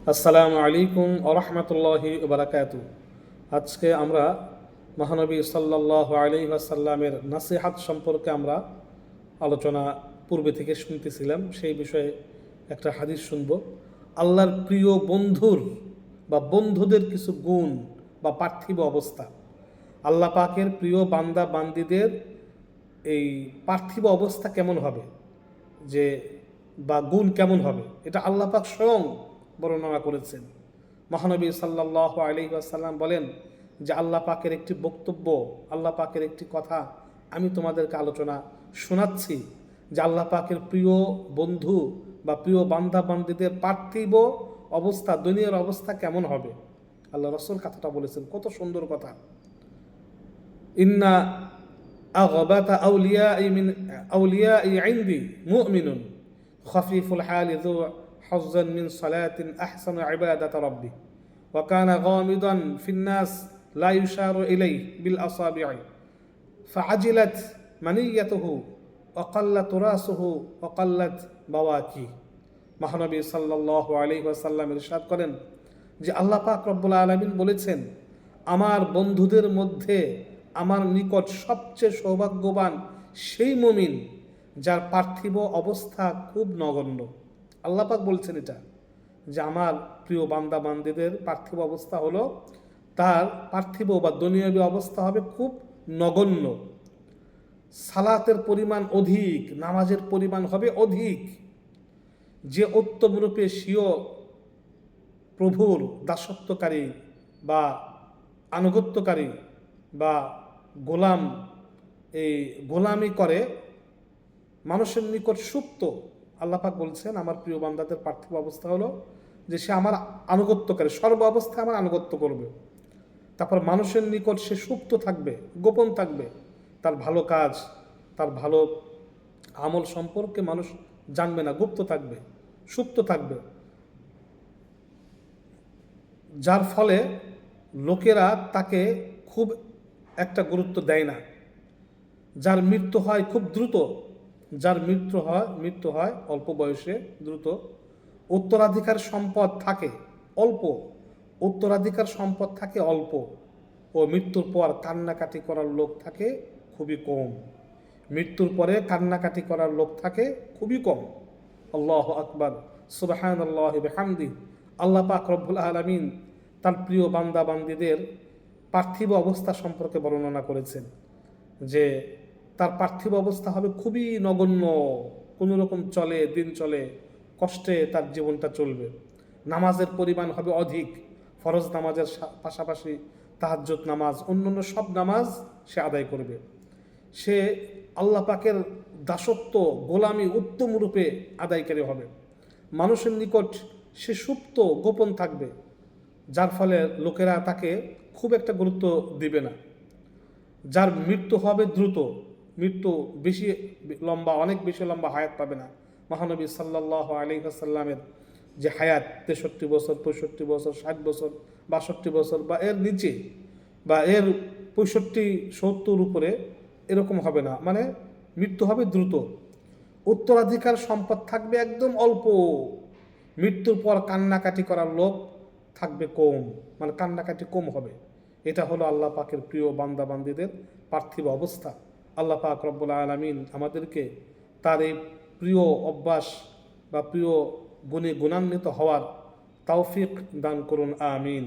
আসসালামু আলাইকুম ওয়া রাহমাতুল্লাহি ওয়া বারাকাতুহু। আজকে আমরা মহানবী সাল্লাল্লাহু আলাইহি ওয়াসাল্লামের নাসিহাত সম্পর্কে আমরা আলোচনা পূর্বে থেকে শুনতেছিলাম। সেই বিষয়ে একটা হাদিস শুনব। আল্লাহর প্রিয় বন্ধুর বা বন্ধুদের কিছু গুণ বা পার্থিব অবস্থা। আল্লাহ পাকের প্রিয় বান্দা বান্দীদের এই পার্থিব অবস্থা কেমন হবে, যে বা গুণ কেমন হবে, এটা আল্লাহ পাক স্বয়ং বর্ণনা করেছেন। মহানবী সাল্লাল্লাহু আলাইহি ওয়াসাল্লাম বলেন যে আল্লাহ পাকের একটি বক্তব্য, আল্লাহ পাকের একটি কথা আমি তোমাদেরকে আলোচনা শোনাচ্ছি, যে আল্লাহ পাকের প্রিয় বন্ধু বা প্রিয় বান্দা বান্দীদের পার্থিব অবস্থা, দুনিয়ার অবস্থা কেমন হবে। আল্লাহ রাসূল কথাটা বলেছেন, কত সুন্দর কথা। ইন্না আগবাতা আউলিয়াই মিন আউলিয়াই ইনদি মুমিনুন খফিফুল হালি যু হজ্জান মিন সালাতিন আহসানু ইবাদাত রাব্বি ওয়া কানা গামিদান ফিন নাস লা ইউশারু ইলাইহি বিল আসাবি'i ফাআজিলাত মানিয়াতুহু ওয়া কাল্লাত রাসুহু ওয়া কাল্লাত বাওয়াকি। মহানবী সাল্লাল্লাহু আলাইহি ওয়াসাল্লাম ইরশাদ করেন যে আল্লাহ পাক রব্বুল আলামিন বলেছেন, আমার বন্ধুদের মধ্যে আমার নিকট সবচেয়ে সৌভাগ্যবান সেই মুমিন যার পার্থিব অবস্থা খুব নগণ্য। আল্লাহ পাক বলছেন এটা, যে আমার প্রিয় বান্দা বান্দীদের পার্থিব অবস্থা হলো, তার পার্থিব বা দুনিয়াবী অবস্থা হবে খুব নগণ্য। সালাতের পরিমাণ অধিক, নামাজের পরিমাণ হবে অধিক। যে উত্তমরূপে স্বীয় প্রভুর দাসত্বকারী বা আনুগত্যকারী বা গোলাম, এই গোলামি করে মানুষের নিকট সুপ্ত। আল্লাহ পাক বলছেন আমার প্রিয় বান্দাদের পার্থিব অবস্থা হলো যে সে আমার আনুগত্যকারী, সর্ব অবস্থায় আমার আনুগত্য করবে। তারপর মানুষের নিকট সে সুপ্ত থাকবে, গোপন থাকবে। তার ভালো কাজ, তার ভালো আমল সম্পর্কে মানুষ জানবে না, গুপ্ত থাকবে, সুপ্ত থাকবে। যার ফলে লোকেরা তাকে খুব একটা গুরুত্ব দেয় না। যার মৃত্যু হয় খুব দ্রুত, যার মৃত্যু হয় অল্প বয়সে দ্রুত, উত্তরাধিকার সম্পদ থাকে অল্প, উত্তরাধিকার সম্পদ থাকে অল্প, ও মৃত্যুর পর কান্নাকাটি করার লোক থাকে খুবই কম। মৃত্যুর পরে কান্নাকাটি করার লোক থাকে খুবই কম। আল্লাহু আকবার, সুবহানাল্লাহি ওয়া বিহামদিহি। আল্লাহ পাক রব্বুল আলামিন তার প্রিয় বান্দা বান্দীদের পার্থিব অবস্থা সম্পর্কে বর্ণনা করেছেন, যে তার পার্থিব অবস্থা হবে খুবই নগণ্য, কোনো রকম চলে দিন চলে, কষ্টে তার জীবনটা চলবে। নামাজের পরিমাণ হবে অধিক, ফরজ নামাজের পাশাপাশি তাহাজ্জুদ নামাজ, অন্যান্য সব নামাজ সে আদায় করবে। সে আল্লাহ পাকের দাসত্ব, গোলামি উত্তম রূপে আদায়কারী হবে। মানুষের নিকট সে সুপ্ত, গোপন থাকবে, যার ফলে লোকেরা তাকে খুব একটা গুরুত্ব দিবে না। যার মৃত্যু হবে দ্রুত, মৃত্যু বেশি লম্বা, অনেক বেশি লম্বা হায়াত পাবে না। মহানবী সাল্লাল্লাহু আলাইহি ওয়াসাল্লামের যে হায়াত 63 বছর, 65 বছর, 60 বছর, 62 বছর বা এর নিচে, বা এর 65-70 উপরে, এরকম হবে না। মানে মৃত্যু হবে দ্রুত, উত্তরাধিকার সম্পদ থাকবে একদম অল্প, মৃত্যুর পর কান্নাকাটি করার লোক থাকবে কম, মানে কান্নাকাটি কম হবে। এটা হলো আল্লাহ পাকের প্রিয় বান্দা বান্দীদের পার্থিব অবস্থা। আল্লাহ পাক রব্বুল আলামিন আমাদেরকে তার এই প্রিয় অভ্যাস বা প্রিয় গুণে গুণান্বিত হওয়ার তৌফিক দান করুন, আমিন।